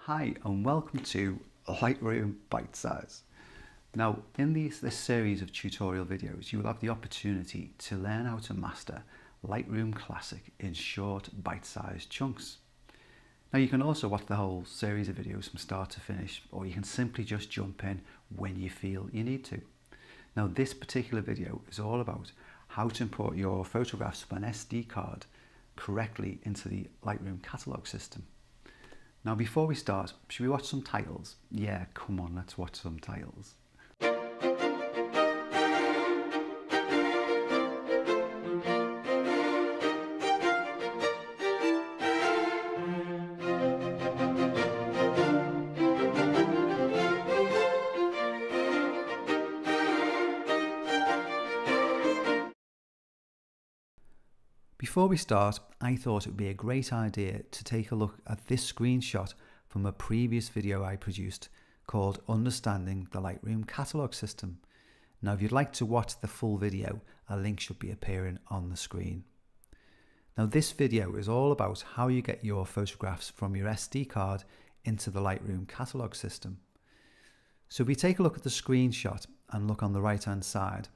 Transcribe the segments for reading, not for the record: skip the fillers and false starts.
Hi and welcome to Lightroom Bite Size. Now in this series of tutorial videos you will have the opportunity to learn how to master Lightroom Classic in short bite-sized chunks. Now you can also watch the whole series of videos from start to finish, or you can simply just jump in when you feel you need to. Now this particular video is all about how to import your photographs from an SD card correctly into the Lightroom catalog system. Now before we start, should we watch some titles? Yeah, come on, let's watch some titles. Before we start, I thought it would be a great idea to take a look at this screenshot from a previous video I produced called Understanding the Lightroom Catalog System. Now if you'd like to watch the full video, a link should be appearing on the screen. Now this video is all about how you get your photographs from your SD card into the Lightroom Catalog System. So if we take a look at the screenshot and look on the right hand side,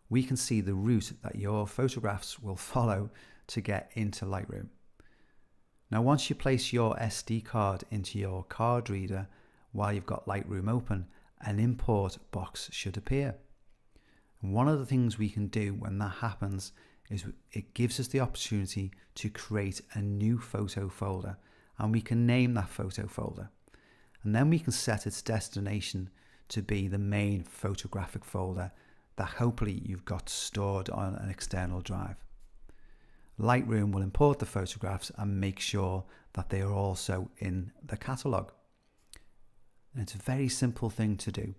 we can see the route that your photographs will follow to get into Lightroom. Now once you place your SD card into your card reader while you've got Lightroom open, an import box should appear. And one of the things we can do when that happens is it gives us the opportunity to create a new photo folder, and we can name that photo folder. And then we can set its destination to be the main photographic folder that hopefully you've got stored on an external drive. Lightroom will import the photographs and make sure that they are also in the catalogue. And it's a very simple thing to do,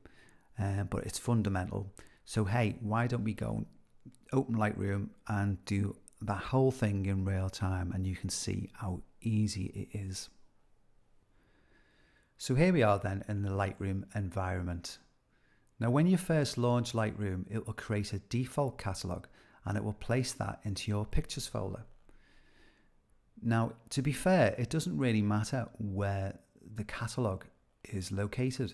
but it's fundamental. So hey, why don't we go and open Lightroom and do that whole thing in real time, and you can see how easy it is. So here we are then in the Lightroom environment. Now when you first launch Lightroom, it will create a default catalogue and it will place that into your pictures folder. Now to be fair, it doesn't really matter where the catalogue is located.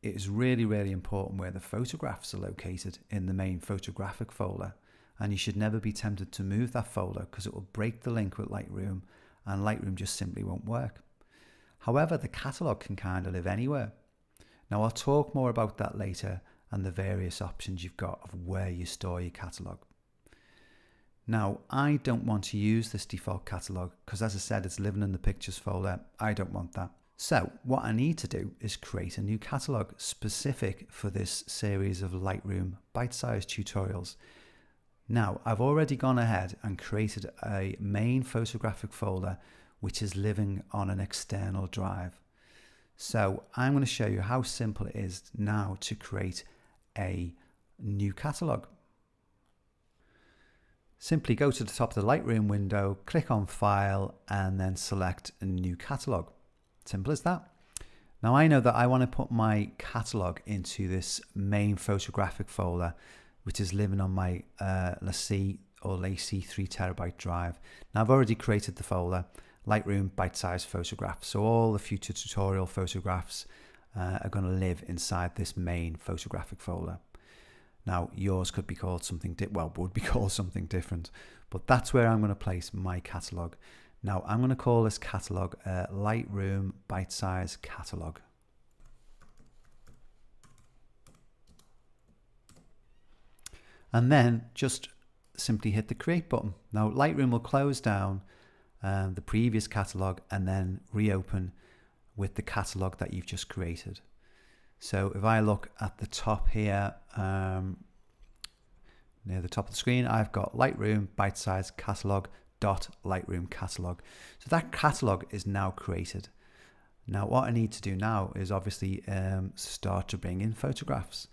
It is really important where the photographs are located in the main photographic folder, and you should never be tempted to move that folder because it will break the link with Lightroom and Lightroom just simply won't work. However, the catalogue can kind of live anywhere. Now I'll talk more about that later and the various options you've got of where you store your catalogue. Now I don't want to use this default catalogue because, as I said, it's living in the pictures folder. I don't want that. So what I need to do is create a new catalogue specific for this series of Lightroom bite-sized tutorials. Now I've already gone ahead and created a main photographic folder which is living on an external drive. So I'm going to show you how simple it is now to create a new catalogue. Simply go to the top of the Lightroom window, click on File, and then select a new catalogue. Simple as that. Now I know that I want to put my catalogue into this main photographic folder, which is living on my LaCie or LaCie 3TB drive. Now I've already created the folder, Lightroom bite-sized photographs. So all the future tutorial photographs are going to live inside this main photographic folder. Now yours could be called something would be called something different, but that's where I'm going to place my catalogue. Now I'm going to call this catalogue Lightroom bite-sized catalogue. And then just simply hit the create button. Now Lightroom will close down the previous catalogue and then reopen with the catalogue that you've just created. So if I look at the top here, near the top of the screen, I've got Lightroom bite-sized catalogue .Lightroom catalog. So that catalogue is now created. Now what I need to do now is obviously start to bring in photographs.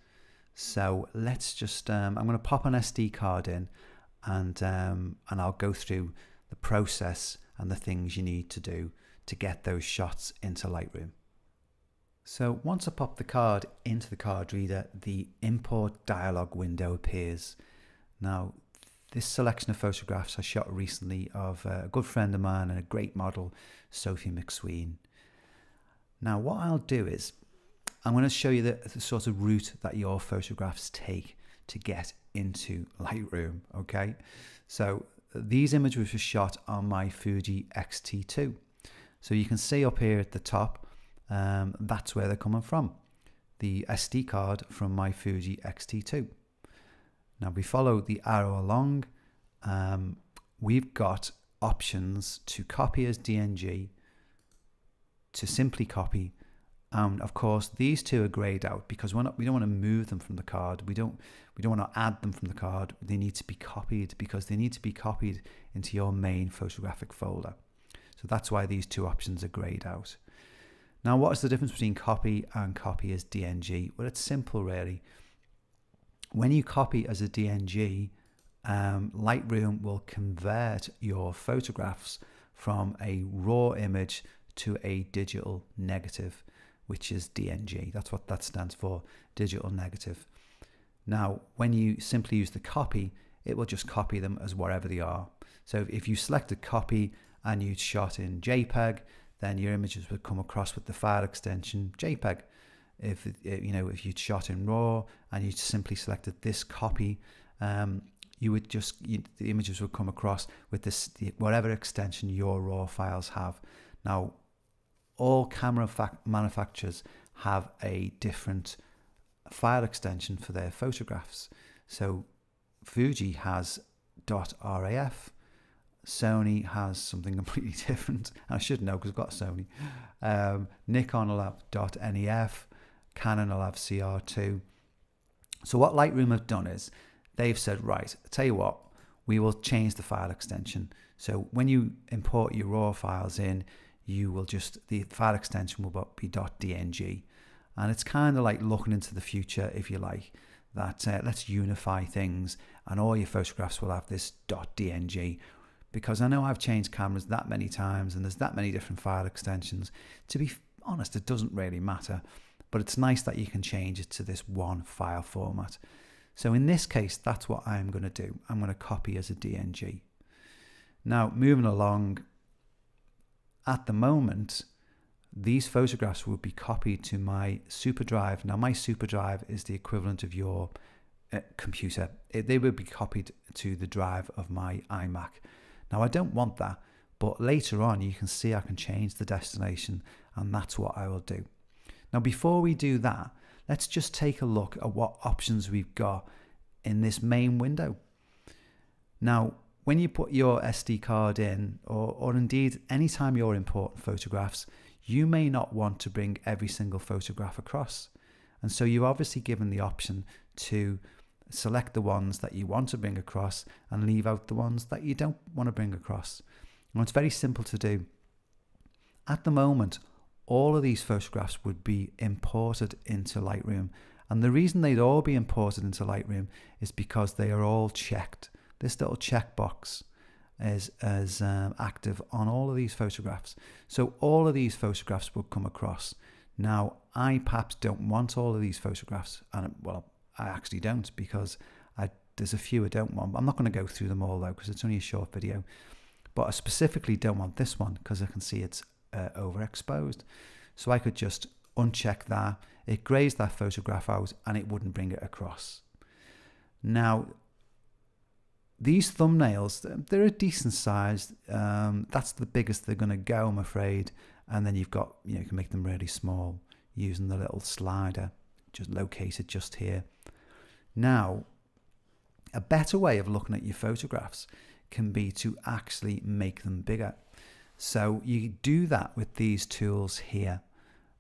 So let's just I'm going to pop an SD card in, and I'll go through the process and the things you need to do to get those shots into Lightroom. So once I pop the card into the card reader, the import dialog window appears. Now this selection of photographs I shot recently of a good friend of mine and a great model, Sophie McSween. Now what I'll do is I'm going to show you the sort of route that your photographs take to get into Lightroom, okay? So these images were shot on my Fuji X-T2. So you can see up here at the top, that's where they're coming from. The SD card from my Fuji X-T2. Now we follow the arrow along. We've got options to copy as DNG, to simply copy, and of course these two are grayed out because we don't want to move them from the card. We don't want to add them from the card. They need to be copied because they need to be copied into your main photographic folder. So that's why these two options are grayed out. Now what is the difference between copy and copy as DNG? Well, it's simple really. When you copy as a DNG, Lightroom will convert your photographs from a raw image to a digital negative, which is DNG. That's what that stands for, digital negative. Now, when you simply use the copy, it will just copy them as wherever they are. So if you select a copy and you shot in JPEG, then your images would come across with the file extension JPEG. If you'd shot in RAW and you simply selected this copy, the images would come across with whatever extension your RAW files have. Now, all camera manufacturers have a different file extension for their photographs. So Fuji has .raf, Sony has something completely different. I should know because I've got Sony. Nikon will have .nef, Canon will have CR2. So what Lightroom have done is they've said, right, I'll tell you what, we will change the file extension. So when you import your RAW files in, the file extension will be .dng. And it's kind of like looking into the future, if you like, that let's unify things and all your photographs will have this .dng. Because I know I've changed cameras that many times and there's that many different file extensions. To be honest, it doesn't really matter, but it's nice that you can change it to this one file format. So in this case, that's what I'm going to do. I'm going to copy as a DNG. Now, moving along, at the moment, these photographs will be copied to my super drive. Now, my super drive is the equivalent of your computer. They will be copied to the drive of my iMac. Now, I don't want that, but later on, you can see I can change the destination, and that's what I will do. Now, before we do that, let's just take a look at what options we've got in this main window. Now, when you put your SD card in, or indeed anytime you're importing photographs, you may not want to bring every single photograph across. And so you're obviously given the option to select the ones that you want to bring across and leave out the ones that you don't want to bring across. And it's very simple to do. At the moment, all of these photographs would be imported into Lightroom. And the reason they'd all be imported into Lightroom is because they are all checked. This little checkbox is active on all of these photographs. So all of these photographs will come across. Now, I perhaps don't want all of these photographs. And well, I actually don't, because there's a few I don't want. I'm not going to go through them all though, because it's only a short video. But I specifically don't want this one because I can see it's overexposed. So I could just uncheck that. It grays that photograph out and it wouldn't bring it across. Now, these thumbnails, they're a decent size. That's the biggest they're going to go, I'm afraid. And then you've got, you can make them really small using the little slider just located just here. Now, a better way of looking at your photographs can be to actually make them bigger. So you do that with these tools here.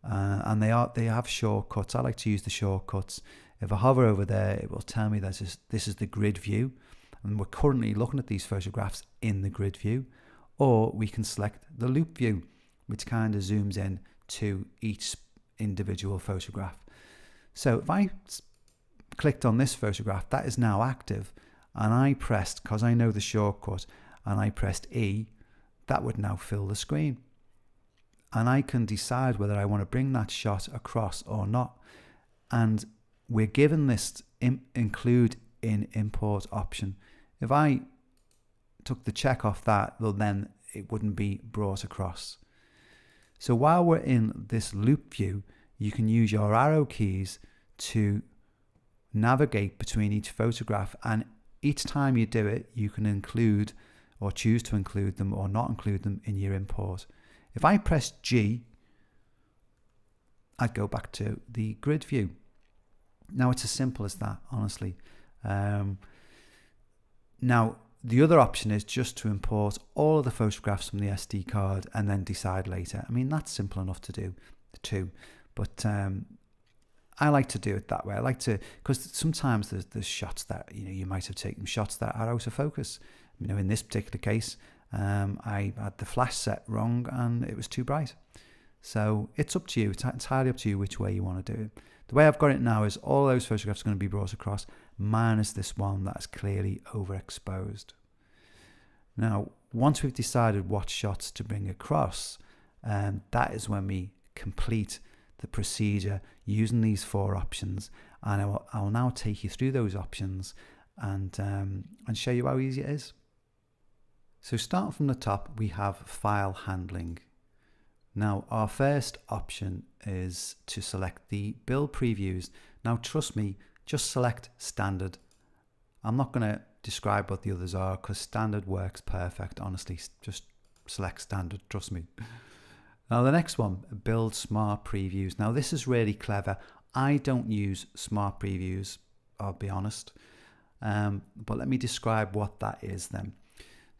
And they have shortcuts. I like to use the shortcuts. If I hover over there, it will tell me that this is the grid view. And we're currently looking at these photographs in the grid view. Or we can select the loop view, which kind of zooms in to each individual photograph. So if I clicked on this photograph, that is now active. And I pressed, because I know the shortcut, and I pressed E, that would now fill the screen. And I can decide whether I want to bring that shot across or not. And we're given this include in import option. If I took the check off that, well, then it wouldn't be brought across. So while we're in this loop view, you can use your arrow keys to navigate between each photograph, and each time you do it, you can include or choose to include them or not include them in your import. If I press G, I'd go back to the grid view. Now it's as simple as that, honestly. Now the other option is just to import all of the photographs from the SD card and then decide later. I mean, that's simple enough to do too, but I like to do it that way. I like to, because sometimes there's shots that, you might have taken shots that are out of focus. In this particular case, I had the flash set wrong and it was too bright. So it's up to you. It's entirely up to you which way you want to do it. The way I've got it now is all those photographs are going to be brought across, minus this one that is clearly overexposed. Now, once we've decided what shots to bring across, that is when we complete the procedure using these 4 options, and I'll now take you through those options and show you how easy it is. So starting from the top, we have file handling. Now our first option is to select the build previews. Now trust me, just select standard. I'm not going to describe what the others are because standard works perfect. Honestly, just select standard, trust me. Now the next one, build smart previews. Now this is really clever. I don't use smart previews, I'll be honest. But let me describe what that is then.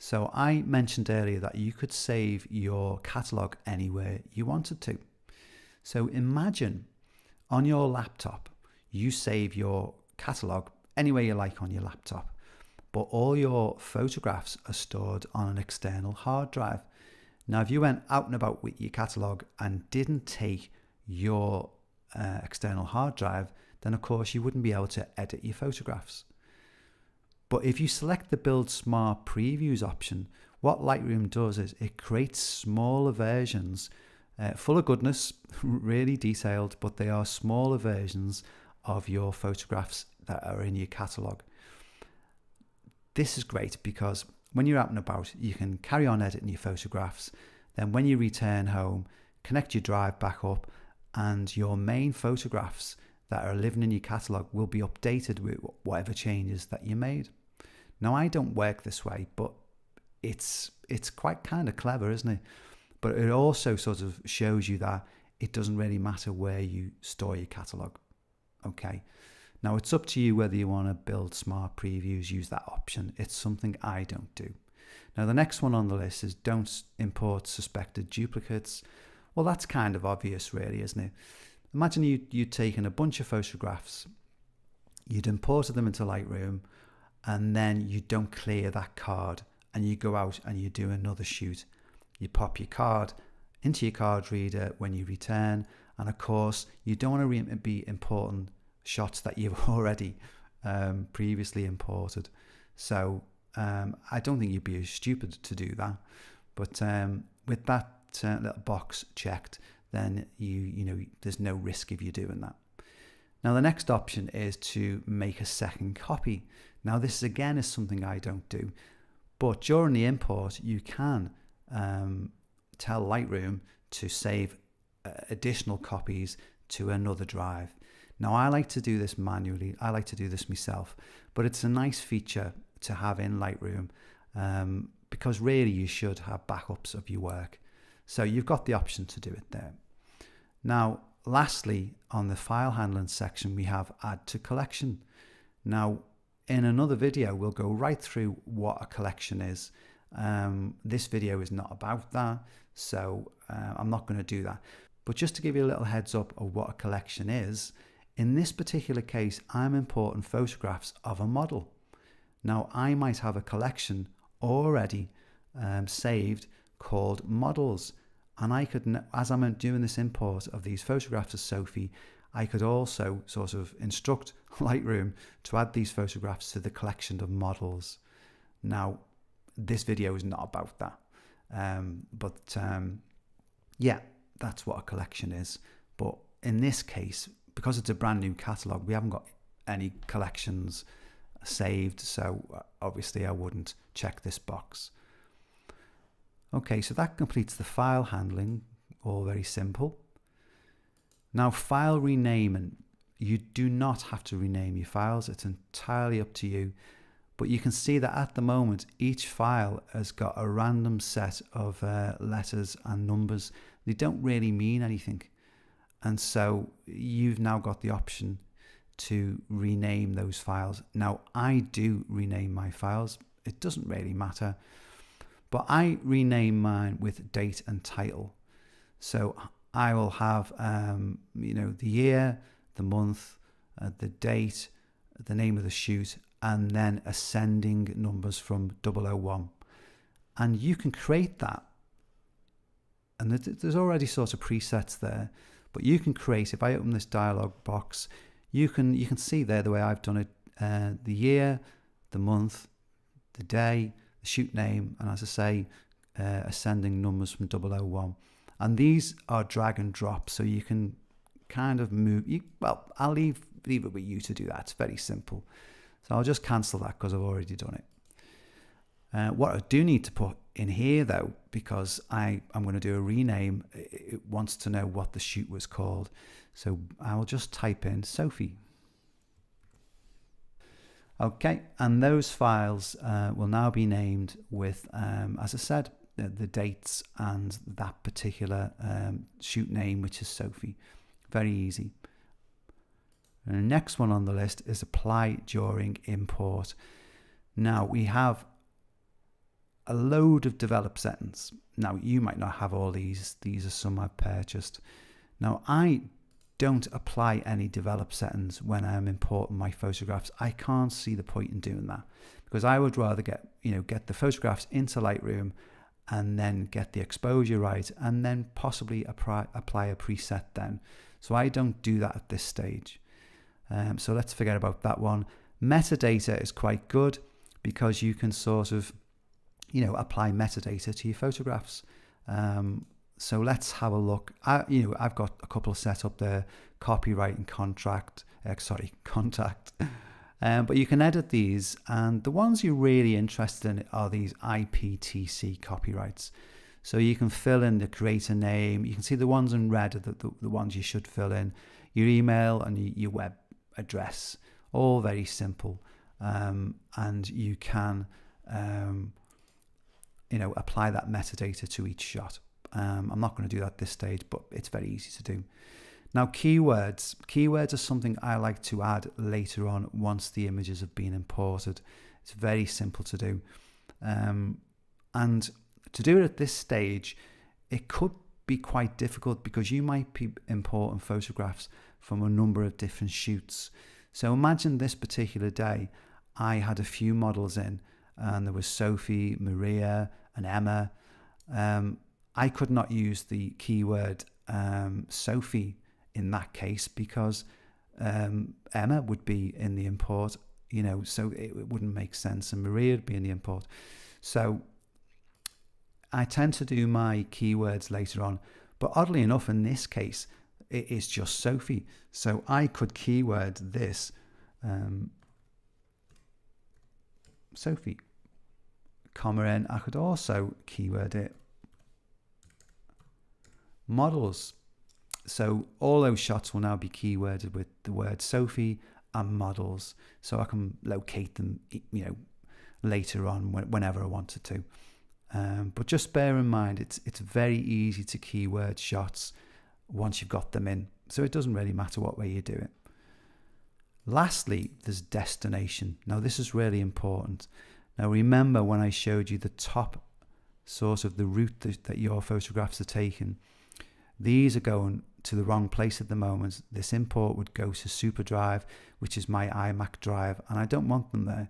So I mentioned earlier that you could save your catalog anywhere you wanted to. So imagine on your laptop, you save your catalog anywhere you like on your laptop, but all your photographs are stored on an external hard drive. Now, if you went out and about with your catalog and didn't take your external hard drive, then of course you wouldn't be able to edit your photographs. But if you select the Build Smart Previews option, what Lightroom does is it creates smaller versions, full of goodness, really detailed, but they are smaller versions of your photographs that are in your catalog. This is great because when you're out and about, you can carry on editing your photographs. Then when you return home, connect your drive back up, and your main photographs that are living in your catalog will be updated with whatever changes that you made. Now, I don't work this way, but it's quite kind of clever, isn't it? But it also sort of shows you that it doesn't really matter where you store your catalog. Okay. Now, it's up to you whether you want to build smart previews, use that option. It's something I don't do. Now, the next one on the list is don't import suspected duplicates. Well, that's kind of obvious, really, isn't it? Imagine you'd taken a bunch of photographs, you'd imported them into Lightroom, and then you don't clear that card, and you go out and you do another shoot. You pop your card into your card reader when you return, and of course, you don't want to be importing shots that you've already previously imported. So I don't think you'd be stupid to do that. But with that little box checked, then you know there's no risk of you doing that. Now the next option is to make a second copy. Now this again is something I don't do, but during the import you can tell Lightroom to save additional copies to another drive. Now I like to do this manually, I like to do this myself, but it's a nice feature to have in Lightroom because really you should have backups of your work. So you've got the option to do it there. Now lastly, on the file handling section, we have add to collection. Now in another video we'll go right through what a collection is. This video is not about that, so I'm not going to do that. But just to give you a little heads up of what a collection is, in this particular case, I'm importing photographs of a model. Now, I might have a collection already saved called models. And I could, as I'm doing this import of these photographs of Sophie, I could also sort of instruct Lightroom to add these photographs to the collection of models. Now, this video is not about that. Yeah, that's what a collection is. But in this case, because it's a brand new catalog, we haven't got any collections saved, so obviously I wouldn't check this box. Okay, so that completes the file handling. all very simple. Now, file renaming. You do not have to rename your files. It's entirely up to you. But you can see that at the moment, each file has got a random set of letters and numbers. They don't really mean anything. And so you've now got the option to rename those files. Now, I do rename my files. It doesn't really matter. But I rename mine with date and title. So I will have, the year, the month, the date, the name of the shoot, and then ascending numbers from 001. And you can create that. And there's already sort of presets there. But you can create, if I open this dialog box, you can see there the way I've done it, the year, the month, the day, the shoot name, and as I say, ascending numbers from 001. And these are drag and drop, so you can kind of move. Well, I'll leave it with you to do that. It's very simple. So I'll just cancel that because I've already done it. What I do need to put in here, though, because I'm going to do a rename, it wants to know what the shoot was called. So I'll just type in Sophie. Okay, and those files will now be named with, as I said, the dates and that particular shoot name, which is Sophie. Very easy. And the next one on the list is apply during import. Now we have a load of developed settings. Now you might not have all these. These are some I've purchased. Now I don't apply any developed settings when I'm importing my photographs. I can't see the point in doing that because I would rather get the photographs into Lightroom and then get the exposure right and then possibly apply a preset then. So I don't do that at this stage. So let's forget about that one. Metadata is quite good because you can sort of, apply metadata to your photographs. So let's have a look. I've got a couple set up there, copyright and contact. But you can edit these, and the ones you're really interested in are these IPTC copyrights. So you can fill in the creator name. You can see the ones in red are the ones you should fill in. Your email and your web address, all very simple. And you can, apply that metadata to each shot. I'm not going to do that at this stage, but it's very easy to do. Now, keywords. Keywords are something I like to add later on once the images have been imported. It's very simple to do. And to do it at this stage, it could be quite difficult because you might be importing photographs from a number of different shoots. So imagine this particular day, I had a few models in, and there was Sophie, Maria, and Emma. I could not use the keyword Sophie in that case because Emma would be in the import, so it wouldn't make sense, and Maria would be in the import. So I tend to do my keywords later on, but oddly enough, in this case, it is just Sophie. So I could keyword this Sophie, comma in. I could also keyword it models. So all those shots will now be keyworded with the word Sophie and models, so I can locate them, later on whenever I wanted to. But just bear in mind, it's very easy to keyword shots once you've got them in, so it doesn't really matter what way you do it. Lastly, there's destination. Now this is really important. Now remember when I showed you the top sort of the route that your photographs are taking, these are going to the wrong place at the moment. This import would go to SuperDrive, which is my iMac drive, and I don't want them there.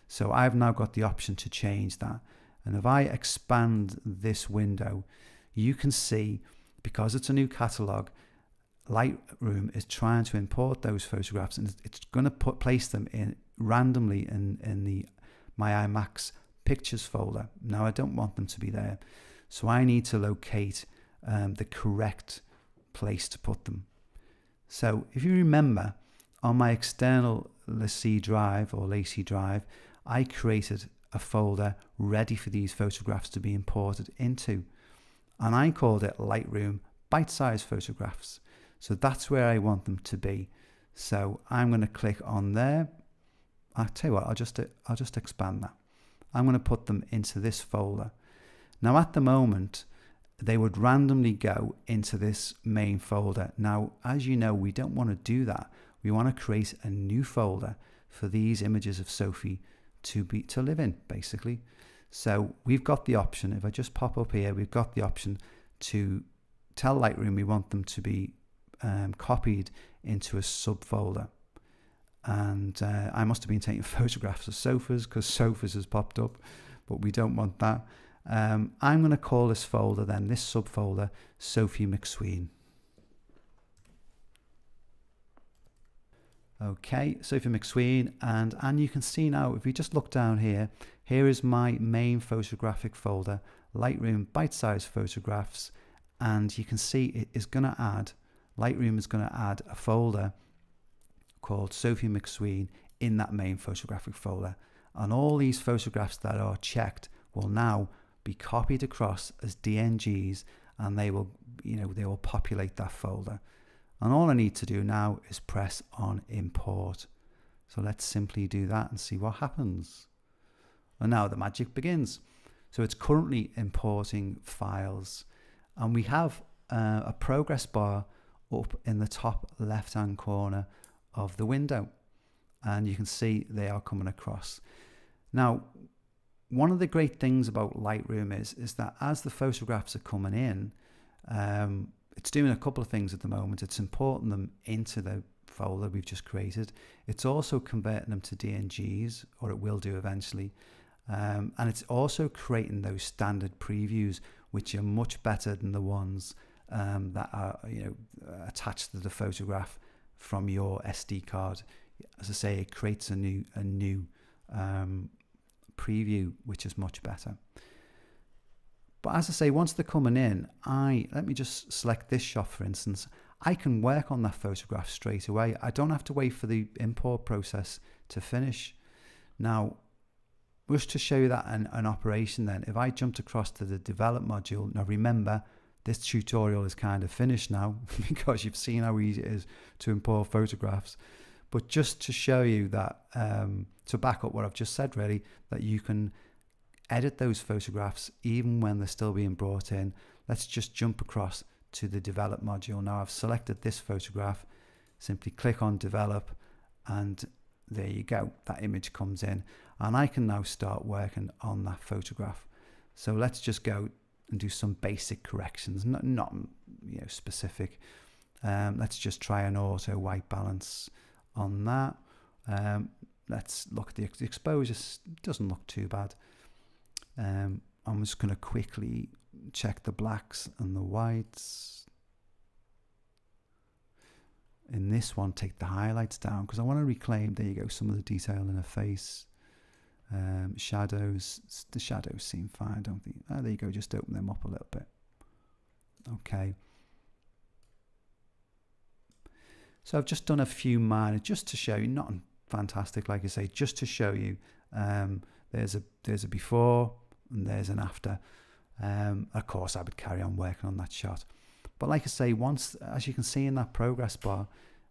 So I've now got the option to change that. And if I expand this window, you can see, because it's a new catalog, Lightroom is trying to import those photographs, and it's going to place them in randomly in my iMac's pictures folder. Now I don't want them to be there, so I need to locate the correct place to put them. So if you remember, on my external Lacy drive or Lacy drive, I created a folder ready for these photographs to be imported into, and I called it Lightroom Bite Size photographs. So that's where I want them to be. So I'm going to click on there. I'll tell you what, I'll just expand that. I'm going to put them into this folder. Now at the moment, they would randomly go into this main folder. Now, as you know, we don't want to do that. We want to create a new folder for these images of Sophie to live in, basically. So we've got the option, if I just pop up here, we've got the option to tell Lightroom we want them to be copied into a subfolder. And I must have been taking photographs of sofas because sofas has popped up, but we don't want that. I'm going to call this folder then, this subfolder, Sophie McSween. Okay, Sophie McSween, and you can see now, if we just look down here, here is my main photographic folder, Lightroom Bite Size Photographs, and you can see it is going to add, Lightroom is going to add a folder called Sophie McSween in that main photographic folder, and all these photographs that are checked will now be copied across as DNGs, and they will populate that folder. And all I need to do now is press on import. So let's simply do that and see what happens. And now the magic begins. So it's currently importing files, and we have a progress bar up in the top left hand corner of the window, and you can see they are coming across. Now, one of the great things about Lightroom is that as the photographs are coming in, it's doing a couple of things at the moment. It's importing them into the folder we've just created. It's also converting them to DNGs, or it will do eventually. And it's also creating those standard previews, which are much better than the ones that are attached to the photograph from your SD card. As I say, it creates a new preview, which is much better. But as I say, once they're coming in, let me just select this shot, for instance. I can work on that photograph straight away. I don't have to wait for the import process to finish. Now, just to show you that an operation then, if I jumped across to the develop module, now remember, this tutorial is kind of finished now because you've seen how easy it is to import photographs. But just to show you that, to back up what I've just said really, that you can edit those photographs even when they're still being brought in. Let's just jump across to the develop module. Now I've selected this photograph, simply click on develop, and there you go, that image comes in, and I can now start working on that photograph. So let's just go and do some basic corrections, not specific. Let's just try an auto white balance on that. Let's look at the exposure. Doesn't look too bad. I'm just going to quickly check the blacks and the whites. In this one, take the highlights down because I want to reclaim, there you go, some of the detail in her face. Shadows, the shadows seem fine, don't they? There you go, just open them up a little bit. Okay. So I've just done a few minor, just to show you, not fantastic, like I say, just to show you. There's a before and there's an after. Of course, I would carry on working on that shot. But like I say, once, as you can see in that progress bar,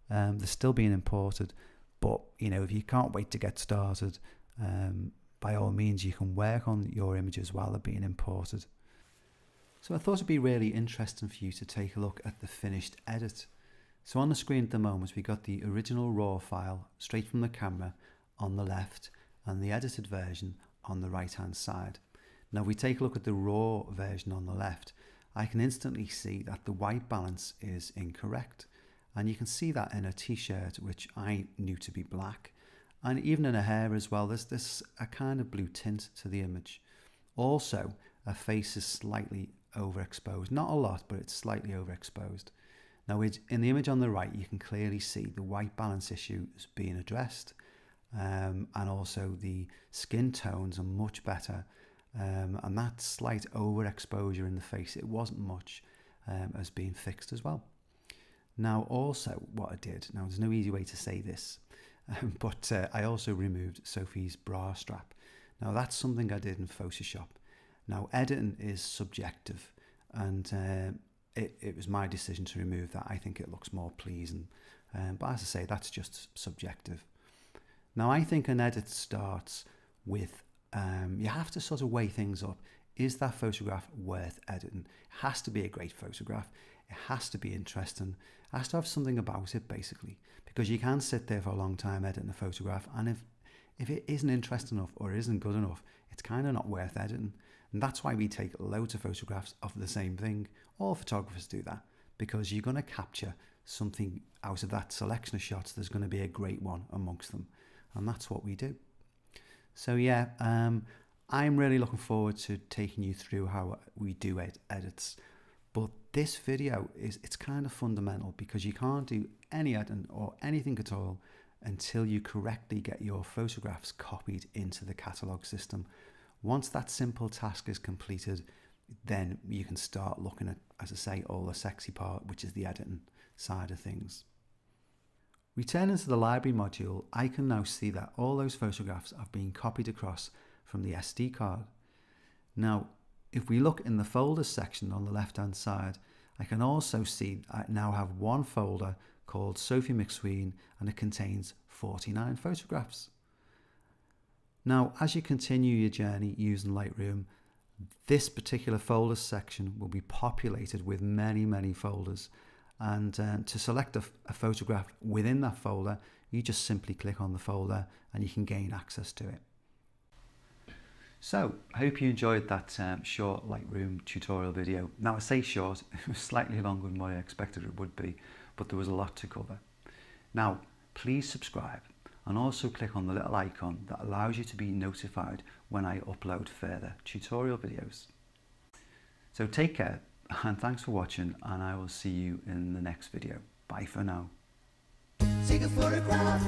they're still being imported. But, if you can't wait to get started, by all means, you can work on your images while they're being imported. So I thought it'd be really interesting for you to take a look at the finished edit. So on the screen at the moment, we got the original RAW file straight from the camera on the left and the edited version on the right hand side. Now if we take a look at the RAW version on the left, I can instantly see that the white balance is incorrect. And you can see that in a t-shirt, which I knew to be black. And even in her hair as well, there's this a kind of blue tint to the image. Also, her face is slightly overexposed. Not a lot, but it's slightly overexposed. Now, in the image on the right, you can clearly see the white balance issue is being addressed. And also the skin tones are much better. And that slight overexposure in the face, it wasn't much, has been fixed as well. Now, also what I did, now there's no easy way to say this, but I also removed Sophie's bra strap. Now that's something I did in Photoshop. Now editing is subjective, and it was my decision to remove that. I think it looks more pleasing. But as I say, that's just subjective. Now, I think an edit starts with, you have to sort of weigh things up. Is that photograph worth editing? It has to be a great photograph. It has to be interesting. It has to have something about it, basically, because you can sit there for a long time editing a photograph, and if it isn't interesting enough or it isn't good enough, it's kind of not worth editing. And that's why we take loads of photographs of the same thing. All photographers do that, because you're going to capture something out of that selection of shots. There's going to be a great one amongst them, and that's what we do. So yeah, I'm really looking forward to taking you through how we do edits. But this video it's kind of fundamental, because you can't do any editing or anything at all until you correctly get your photographs copied into the catalogue system. Once that simple task is completed, then you can start looking at, as I say, all the sexy part, which is the editing side of things. Returning to the library module, I can now see that all those photographs have been copied across from the SD card. Now, if we look in the folders section on the left hand side, I can also see I now have one folder called Sophie McSween, and it contains 49 photographs. Now, as you continue your journey using Lightroom, this particular folders section will be populated with many folders. And to select a photograph within that folder, you just simply click on the folder and you can gain access to it. So, I hope you enjoyed that short Lightroom tutorial video. Now, I say short, it was slightly longer than what I expected it would be, but there was a lot to cover. Now, please subscribe and also click on the little icon that allows you to be notified when I upload further tutorial videos. So take care, and thanks for watching, and I will see you in the next video. Bye for now. Take a photograph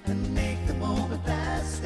and make the moment last.